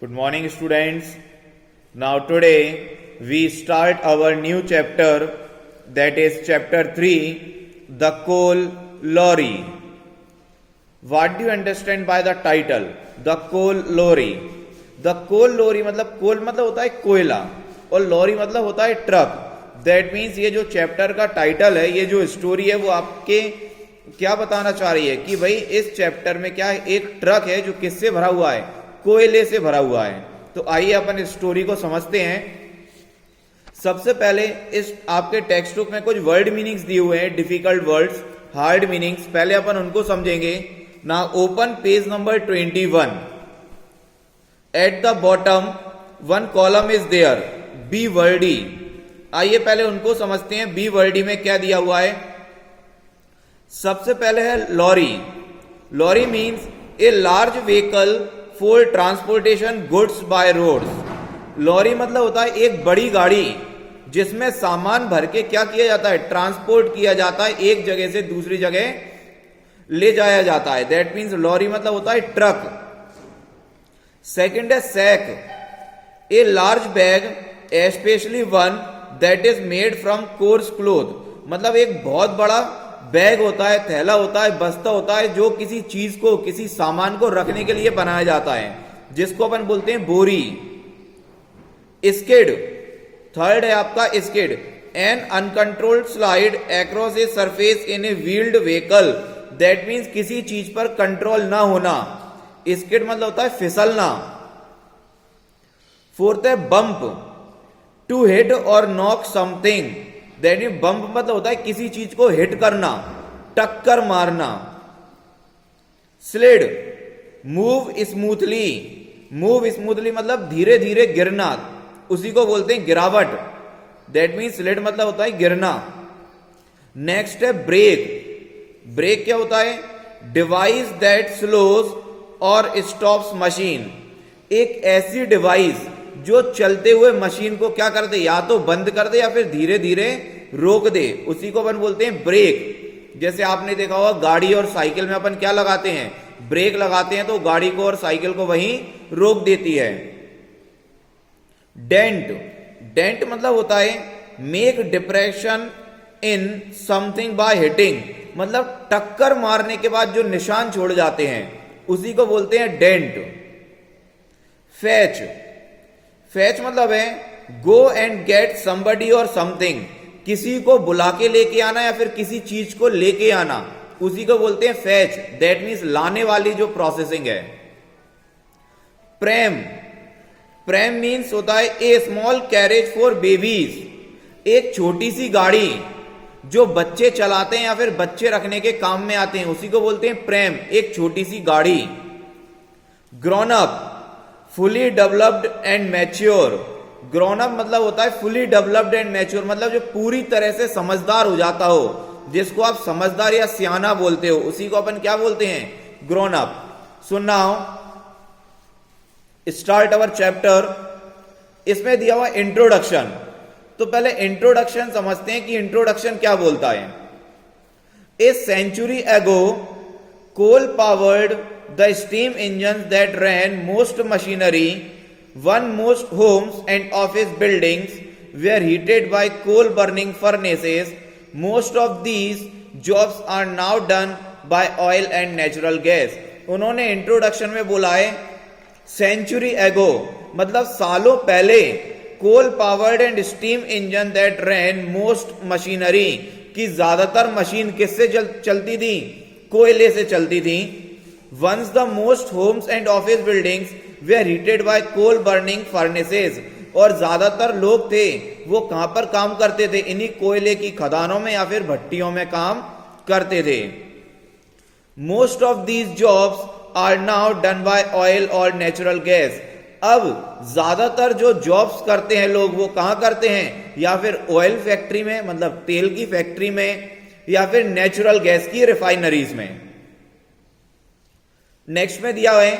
Good morning, students. Now, today we start our new chapter, that is chapter 3, the coal lorry. What do you understand by the title? The coal lorry. The coal lorry मतलब कोल मतलब होता है कोयला और lorry मतलब होता है truck. That means ये जो चैप्टर का टाइटल है, ये जो स्टोरी है वो आपके क्या बताना चाह रही है कि भाई इस चैप्टर में क्या है, एक ट्रक है जो किससे भरा हुआ है, कोयले से भरा हुआ है. तो आइए अपन इस स्टोरी को समझते हैं. सबसे पहले इस आपके टेक्स्ट बुक में कुछ वर्ड मीनिंग्स दिए हुए हैं, डिफिकल्ट वर्ड्स, हार्ड मीनिंग्स. पहले अपन उनको समझेंगे. ना open page number 21. At the bottom one column is there, be wordy. आइए पहले उनको समझते हैं. बी वर्डी में क्या दिया हुआ है. सबसे पहले है lorry. Lorry means a large vehicle for transportation goods by roads. Lorry मतलब होता है एक बड़ी गाड़ी जिसमें सामान भर के क्या किया जाता है, ट्रांसपोर्ट किया जाता है, एक जगह से दूसरी जगह ले जाया जाता है. दैट मीन्स लॉरी मतलब होता है ट्रक. सेकेंड है sack, a large bag especially one that is made from coarse cloth. मतलब एक बहुत बड़ा बैग होता है, थैला होता है, बस्ता होता है जो किसी चीज को, किसी सामान को रखने के लिए बनाया जाता है, जिसको अपन बोलते हैं बोरी. स्किड. थर्ड है आपका skid, an uncontrolled slide across a surface in a wheeled vehicle. That means किसी चीज पर कंट्रोल ना होना. स्किड मतलब होता है फिसलना. फोर्थ है बम्प, टू हिट और knock something. That mean bump मतलब होता है किसी चीज को हिट करना, टक्कर मारना. Slid, move smoothly. Move smoothly मतलब धीरे धीरे गिरना, उसी को बोलते हैं गिरावट. दैट मीन स्लिड मतलब होता है गिरना. नेक्स्ट है ब्रेक. ब्रेक क्या होता है, डिवाइस दैट स्लोज और स्टॉप्स मशीन. एक ऐसी डिवाइस जो चलते हुए मशीन को क्या कर दे, या तो बंद कर दे या फिर धीरे धीरे रोक दे, उसी को अपन बोलते हैं ब्रेक. जैसे आपने देखा होगा गाड़ी और साइकिल में अपन क्या लगाते हैं, ब्रेक लगाते हैं, तो गाड़ी को और साइकिल को वहीं रोक देती है. डेंट. डेंट मतलब होता है make depression in something by hitting. मतलब टक्कर मारने के बाद जो निशान छोड़ जाते हैं उसी को बोलते हैं डेंट. फैच. फैच मतलब है गो एंड गेट समबडी और समथिंग. किसी को बुला के लेके आना या फिर किसी चीज को लेके आना, उसी को बोलते हैं फैच. दैट मीन्स लाने वाली जो प्रोसेसिंग है. प्रेम. प्रेम मीन्स होता है ए स्मॉल कैरेज फॉर बेबीज. एक छोटी सी गाड़ी जो बच्चे चलाते हैं या फिर बच्चे रखने के काम में आते हैं, उसी को बोलते हैं प्रेम, एक छोटी सी गाड़ी. Grown up, fully developed and mature. Grown up मतलब होता है फुली डेवलप्ड एंड मैच्योर, मतलब जो पूरी तरह से समझदार हो जाता हो, जिसको आप समझदार या सियाना बोलते हो, उसी को अपन क्या बोलते हैं, grown up. So now start our chapter. इसमें दिया हुआ इंट्रोडक्शन. तो पहले इंट्रोडक्शन समझते हैं कि इंट्रोडक्शन क्या बोलता है. ए सेंचुरी एगो कोल powered the steam engines that ran most machinery, one most homes and office buildings were heated by coal burning furnaces. Most of these jobs are now done by oil and natural gas. उन्होंने introduction में बोला है century ago मतलब सालों पहले coal powered and steam engine that ran most machinery, की ज्यादातर machine किससे चलती थी, कोयले से चलती थी. Once the most homes and office buildings were heated by coal burning furnaces. और ज्यादातर लोग थे वो कहां पर काम करते थे, इन्हीं कोयले की खदानों में या फिर भट्टियों में काम करते थे. Most of these jobs are now done by oil or natural gas. अब ज्यादातर जो जॉब्स करते हैं लोग वो कहां करते हैं, या फिर ऑयल फैक्ट्री में मतलब तेल की फैक्ट्री में, या फिर नेचुरल गैस की रिफाइनरीज में. नेक्स्ट में दिया है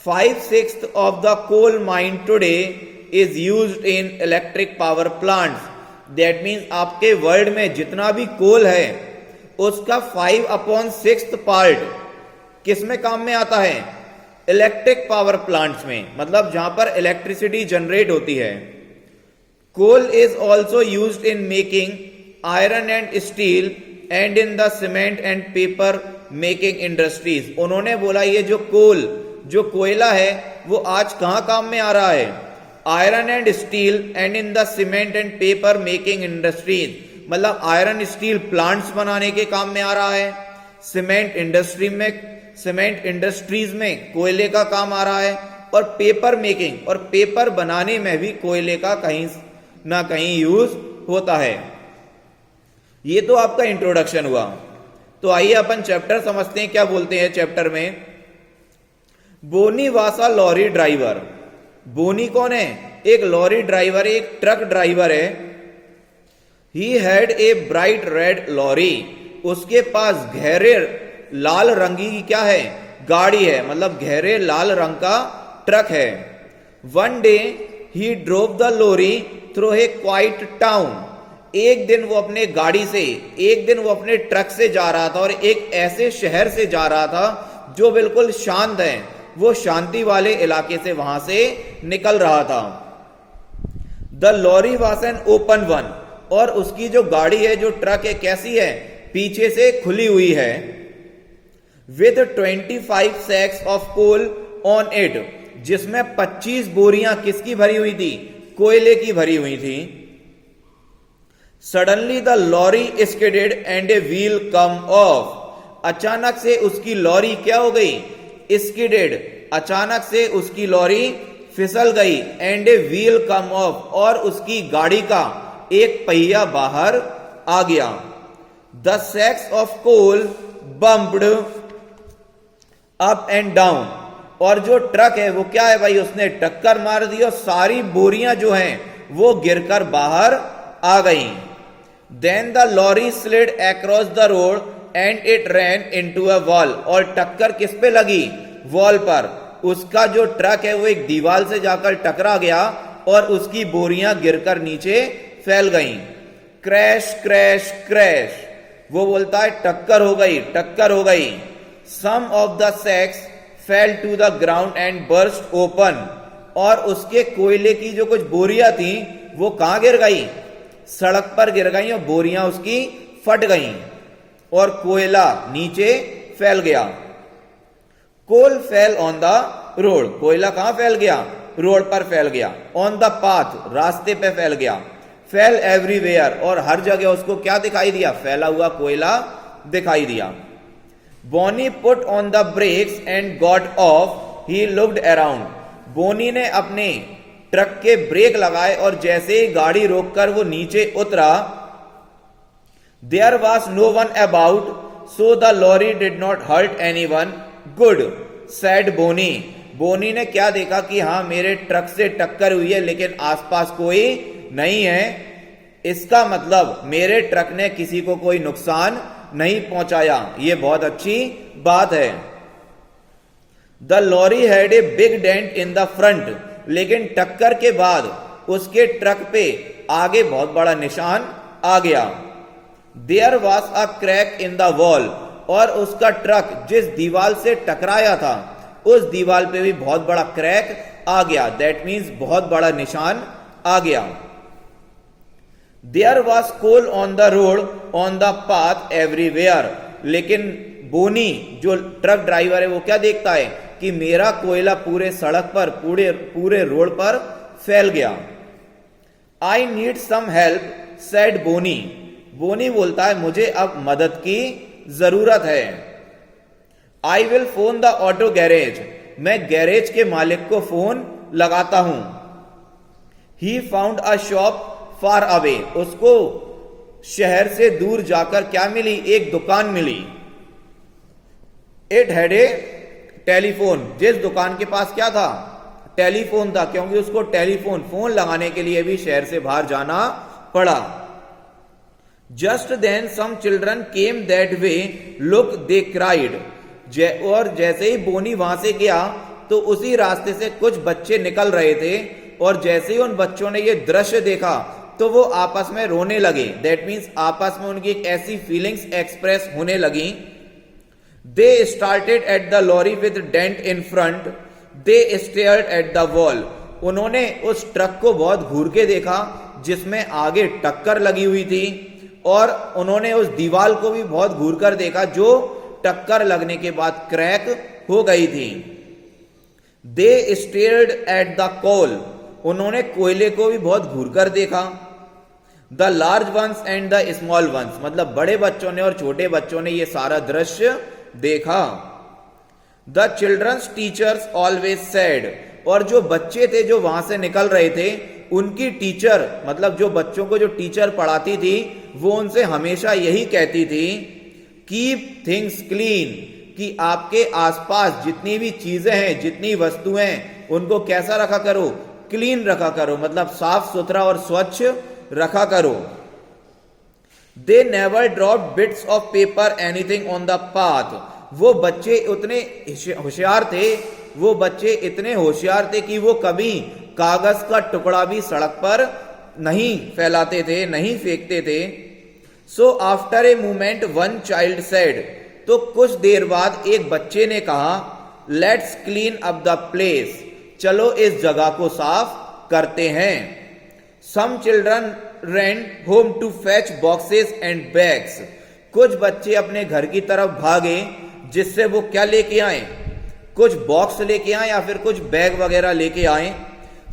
5/6 of the coal mine today is used in electric power plants. That means आपके वर्ल्ड में जितना भी कोल है उसका 5/6 पार्ट किस में काम में आता है, इलेक्ट्रिक पावर प्लांट्स में, मतलब जहां पर इलेक्ट्रिसिटी जनरेट होती है। Coal is also used in making iron and steel and in the cement and paper making industries. उन्होंने बोला ये जो कोल, जो कोयला है, वो आज कहां काम में आ रहा है? Iron and steel and in the cement and paper making industries, मतलब आयरन स्टील प्लांट्स बनाने के काम में आ रहा है। सीमेंट इंडस्ट्रीज में कोयले का काम आ रहा है, और पेपर मेकिंग और पेपर बनाने में भी कोयले का कहीं ना कहीं यूज होता है। ये तो आपका इंट्रोडक्शन हुआ। तो आइए अपन चैप्टर समझते हैं, क्या बोलते हैं चैप्टर में। बोनी वासा लॉरी ड्राइवर। बोनी कौन है? एक लॉरी ड्राइवर, एक ट्रक ड्राइवर है। He had a bright red lorry. उसके पास गहरे लाल रंगी की क्या है? गाड़ी है, मतलब गहरे लाल रंग का ट्रक है। One day he drove the lorry through a quiet town. एक दिन वो अपने गाड़ी से, एक दिन वो अपने ट्रक से जा रहा था और एक ऐसे शहर से जा रहा था जो बिल्कुल शांत है, वो शांति वाले इलाके से वहां से निकल रहा था। The lorry was an open one. और उसकी जो गाड़ी है, जो ट्रक है, कैसी है? पीछे से खुली हुई है। With 25 sacks of coal on it, जिसमें 25 बोरियां किसकी भरी हुई थी? कोयले की भरी हुई थी। Suddenly the lorry skidded and a wheel come off. अचानक से उसकी लॉरी क्या हो गई? स्किडेड, अचानक से उसकी लॉरी फिसल गई। And a wheel come off, और उसकी गाड़ी का एक पहिया बाहर आ गया। The sacks of coal bumped up and down. और जो ट्रक है वो क्या है भाई? उसने टक्कर मार दी और सारी बोरियां जो हैं वो गिरकर बाहर आ गई। Then the lorry slid across the road and it ran into a wall. और टक्कर किस पे लगी? वॉल पर। उसका जो ट्रक है वो एक दीवार से जाकर टकरा गया और उसकी बोरियां गिरकर नीचे फैल गईं। Crash crash crash. वो बोलता है टक्कर हो गई, टक्कर हो गई। Some of the sacks fell to the ground and burst open. और उसके कोयले की जो कुछ बोरियां थी वो कहां गिर गई? सड़क पर गिर गई और बोरियां उसकी फट गईं और कोयला नीचे फैल गया। कोल फेल ऑन द रोड। कोयला कहां फैल गया? रोड पर फैल गया। ऑन द पाथ, रास्ते पे फैल गया। फेल एवरीवेयर, और हर जगह उसको क्या दिखाई दिया? फैला हुआ कोयला दिखाई दिया। Bonnie put on the brakes and got off. He looked around. Bonnie ने अपने ट्रक के ब्रेक लगाए और जैसे ही गाड़ी रोककर वो नीचे उतरा, there was no one about, so the lorry did not hurt anyone. Good said Bonnie. Bonnie ने क्या देखा कि हाँ मेरे ट्रक से टक्कर हुई है लेकिन आसपास कोई नहीं है, इसका मतलब मेरे ट्रक ने किसी को कोई नुकसान नहीं पहुंचाया, ये बहुत अच्छी बात है। The lorry had a big dent in the front. लेकिन टक्कर के बाद उसके ट्रक पे आगे बहुत बड़ा निशान आ गया। There was a crack in the wall. और उसका ट्रक जिस दीवार से टकराया था उस दीवार पे भी बहुत बड़ा क्रैक आ गया। दैट मीन्स बहुत बड़ा निशान आ गया। There was coal on the road on the path everywhere. लेकिन बोनी जो ट्रक ड्राइवर है वो क्या देखता है कि मेरा कोयला पूरे सड़क पर, पूरे रोड पर फैल गया। I need some help said Bonnie. Bonnie बोलता है मुझे अब मदद की जरूरत है। I will phone the auto garage. मैं गैरेज के मालिक को फोन लगाता हूं। He found a shop far away. उसको शहर से दूर जाकर क्या मिली? एक दुकान मिली। It had a telephone. जिस दुकान के पास क्या था? टेलीफोन था, क्योंकि उसको फोन लगाने के लिए भी शहर से बाहर जाना पड़ा। Just then some children came that way, look they cried. और जैसे ही बोनी वहां से गया तो उसी रास्ते से कुछ बच्चे निकल रहे थे और जैसे ही उन बच्चों ने ये दृश्य देखा तो वो आपस में रोने लगे। दैट मीन्स आपस में उनकी एक ऐसी फीलिंग्स एक्सप्रेस होने लगी। They started at the lorry with dent in front, they stared at the wall. उन्होंने उस ट्रक को बहुत घूर के देखा जिसमें आगे टक्कर लगी हुई थी, और उन्होंने उस दीवार को भी बहुत घूर कर देखा जो टक्कर लगने के बाद क्रैक हो गई थी। They stared at the coal, उन्होंने कोयले को भी बहुत घूर कर देखा। The large ones and the small ones, मतलब बड़े बच्चों ने और छोटे बच्चों ने यह सारा दृश्य देखा। The children's teachers always said, और जो बच्चे थे जो वहां से निकल रहे थे, उनकी टीचर, मतलब जो बच्चों को जो टीचर पढ़ाती थी, वो उनसे हमेशा यही कहती थी, कीप थिंग्स क्लीन, कि आपके आसपास जितनी भी चीजें हैं, जितनी वस्तुएं हैं, उनको कैसा रखा करो, क्लीन रखा करो, मतलब साफ सुथरा और स्वच्छ रखा करो। They never drop bits of paper anything on the path, वो बच्चे इतने होशियार थे, वो बच्चे इतने होशियार थे कि वो कभी कागज का टुकड़ा भी सड़क पर नहीं फैलाते थे, नहीं फेंकते थे। So after a moment one child said, तो कुछ देर बाद एक बच्चे ने कहा, let's clean up the place, चलो इस जगह को साफ करते हैं। Some children ran home to fetch boxes and bags, कुछ बच्चे अपने घर की तरफ भागे जिससे वो क्या लेके आए, कुछ बॉक्स लेके आए या फिर कुछ बैग वगैरह लेके आए।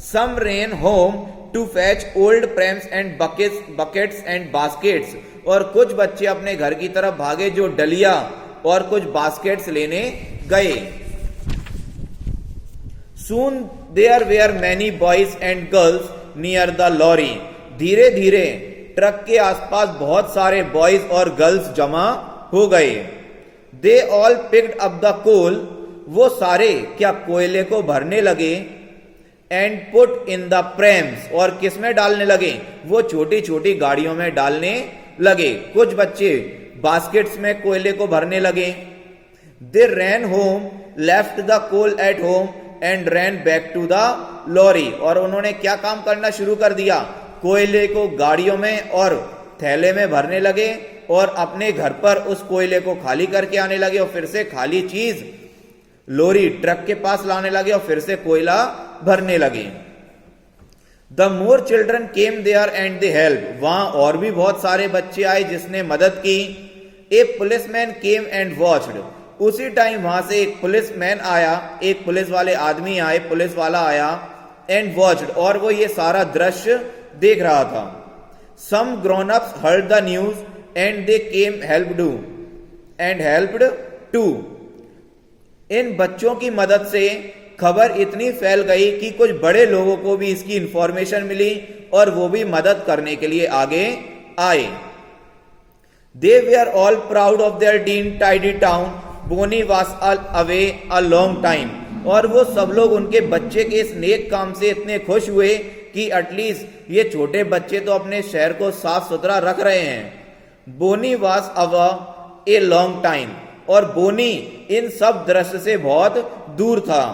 Some ran home to fetch old prams and buckets and baskets, और कुछ बच्चे अपने घर की तरफ भागे जो डलिया और कुछ बास्केट्स लेने गए। Soon there were many boys and girls near the lorry, धीरे धीरे ट्रक के आसपास बहुत सारे बॉयज और गर्ल्स जमा हो गए। They all picked up the coal, वो सारे क्या कोयले को भरने लगे। And put in the prams, और किस में डालने लगे, वो छोटी छोटी गाड़ियों में डालने लगे। कुछ बच्चे बास्केट्स में कोयले को भरने लगे। They ran home, left the coal at home and ran back to the lorry, और उन्होंने क्या काम करना शुरू कर दिया, कोयले को गाड़ियों में और थैले में भरने लगे और अपने घर पर उस कोयले को खाली करके आने लगे और फिर से खाली चीज लोरी ट्रक के पास लाने लगे और फिर से कोयला भरने लगे। The more children came there and they help, वहां और भी बहुत सारे बच्चे आए जिसने मदद की। ए पुलिसमैन केम एंड वॉच्ड, उसी टाइम वहां से एक पुलिसमैन आया, एक पुलिस वाले आदमी आए, पुलिस वाला आया। एंड वॉच्ड, और वो ये सारा दृश्य देख रहा था। Some grown ups heard the news and they came helped too, इन बच्चों की मदद से खबर इतनी फैल गई कि कुछ बड़े लोगों को भी इसकी इंफॉर्मेशन मिली और वो भी मदद करने के लिए आगे आए। They were all proud of their dean tidy town, Bonnie was away a long time, और वो सब लोग उनके बच्चे के इस नेक काम से इतने खुश हुए कि एटलीस्ट ये छोटे बच्चे तो अपने शहर को साफ सुथरा रख रहे हैं। Bonnie was away a long time, और बोनी इन सब दृश्य से बहुत दूर था।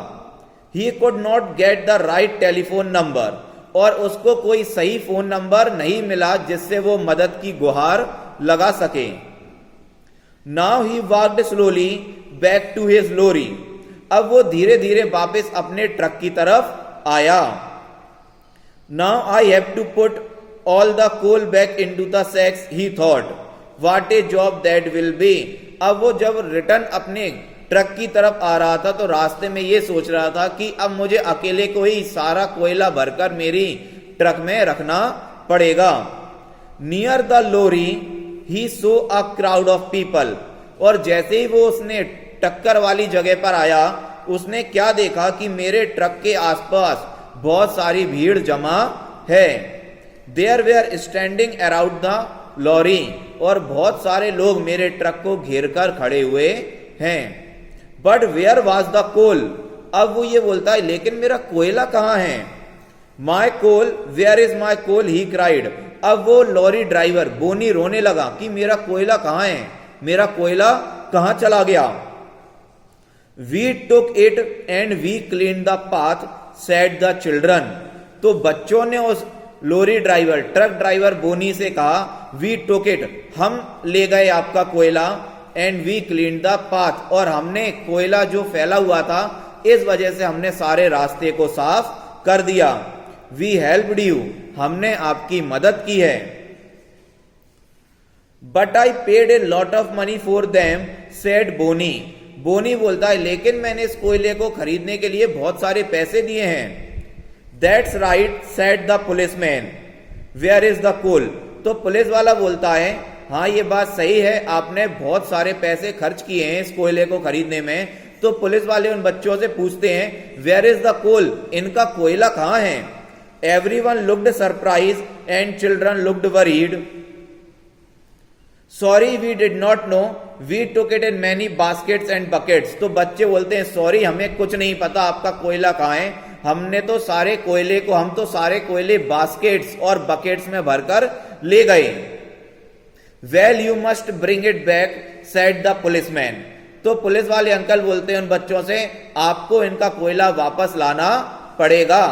He could not get the right telephone number, और उसको कोई सही फोन नंबर नहीं मिला जिससे वो मदद की गुहार लगा सके। Now he walked slowly back to his lorry, अब वो धीरे धीरे वापस अपने ट्रक की तरफ आया। Now I have to put all the coal back into the sacks, he thought, what a job that will be. अब वो जब रिटर्न अपने ट्रक की तरफ आ रहा था तो रास्ते में ये सोच रहा था कि अब मुझे अकेले को ही सारा कोयला भरकर मेरी ट्रक में रखना पड़ेगा। Near the lorry he saw a crowd of people, और जैसे ही वो उसने टक्कर वाली जगह पर आया, उसने क्या देखा कि मेरे ट्रक के आसपास बहुत सारी भीड़ जमा है। There were standing around the lorry, और बहुत सारे लोग मेरे ट्रक को घेर कर खड़े हुए हैं। But where was the coal, अब वो ये बोलता है लेकिन मेरा कोयला कहाँ है। My coal, where is my coal, he cried. अब वो लॉरी ड्राइवर बोनी रोने लगा कि मेरा कोयला कहाँ है, मेरा कोयला कहाँ चला गया। We took it and we clean the path, said the children, तो बच्चों ने उस lorry driver truck driver Bonnie से कहा, वी टुक इट, हम ले गए आपका कोयला, and we clean the path, और हमने कोयला जो फैला हुआ था इस वजह से हमने सारे रास्ते को साफ कर दिया। वी हेल्प्ड यू, हमने आपकी मदद की है। But I paid a lot of money for them, said Bonnie. Bonnie बोलता है लेकिन मैंने इस कोयले को खरीदने के लिए बहुत सारे पैसे दिए हैं। That's right, said the policeman, where is the coal. तो पुलिस वाला बोलता है हाँ ये बात सही है, आपने बहुत सारे पैसे खर्च किए हैं इस कोयले को खरीदने में। तो पुलिस वाले उन बच्चों से पूछते हैं वेयर इज द कोल, इनका कोयला कहां है। Everyone looked surprise and children looked worried. Sorry we did not know, we took it in many baskets and buckets. तो बच्चे बोलते हैं सॉरी हमें कुछ नहीं पता आपका कोयला कहां है, हमने तो सारे कोयले को, हम तो सारे कोयले बास्केट्स और बकेट्स में भरकर ले गए। Well you must bring it back, said the policeman. तो पुलिस वाले अंकल बोलते हैं उन बच्चों से आपको इनका कोयला वापस लाना पड़ेगा।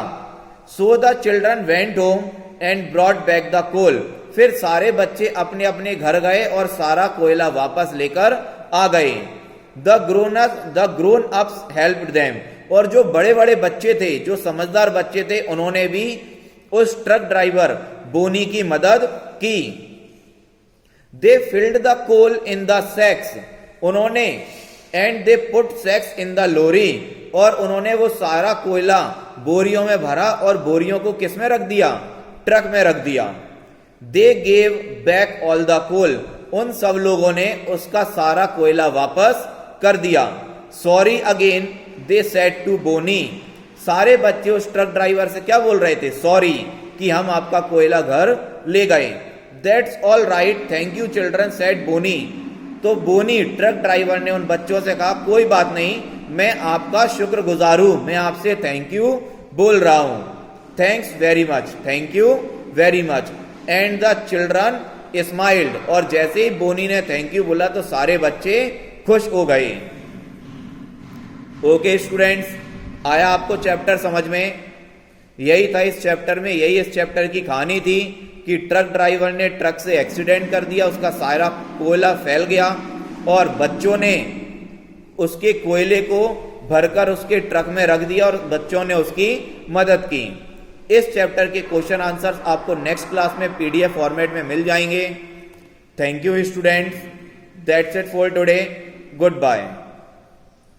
So the children went home and brought back the coal. फिर सारे बच्चे अपने अपने घर गए और सारा कोयला वापस लेकर आ गए। The grown ups helped them. और जो बड़े बड़े बच्चे थे, जो समझदार बच्चे थे, उन्होंने भी उस ट्रक ड्राइवर बोनी की मदद की। They filled the coal in the sacks, उन्होंने and they put sacks in the lorry, और उन्होंने वो सारा कोयला बोरियों में भरा और बोरियों को किस में रख दिया, ट्रक में रख दिया। They gave back all the coal, उन सब लोगों ने उसका सारा कोयला वापस कर दिया। Sorry again they said to Bonnie, सारे बच्चे उस ट्रक ड्राइवर से क्या बोल रहे थे, सॉरी कि हम आपका कोयला घर ले गए। That's all right thank you children, said Bonnie. तो बोनी ट्रक ड्राइवर ने उन बच्चों से कहा कोई बात नहीं, मैं आपका शुक्रगुजार हूं, मैं आपसे थैंक यू बोल रहा हूं। Thanks very much, thank you very much. And the children smiled, और जैसे ही बोनी ने थैंक यू बोला तो सारे बच्चे खुश हो गए। ओके स्टूडेंट्स, आया आपको चैप्टर समझ में? यही था इस चैप्टर में, यही इस चैप्टर की कहानी थी कि ट्रक ड्राइवर ने ट्रक से एक्सीडेंट कर दिया, उसका सारा कोयला फैल गया और बच्चों ने उसके कोयले को भरकर उसके ट्रक में रख दिया और बच्चों ने उसकी मदद की। इस चैप्टर के क्वेश्चन आंसर्स आपको नेक्स्ट क्लास में पीडीएफ फॉर्मेट में मिल जाएंगे। Thank you students, that's it for today, good bye.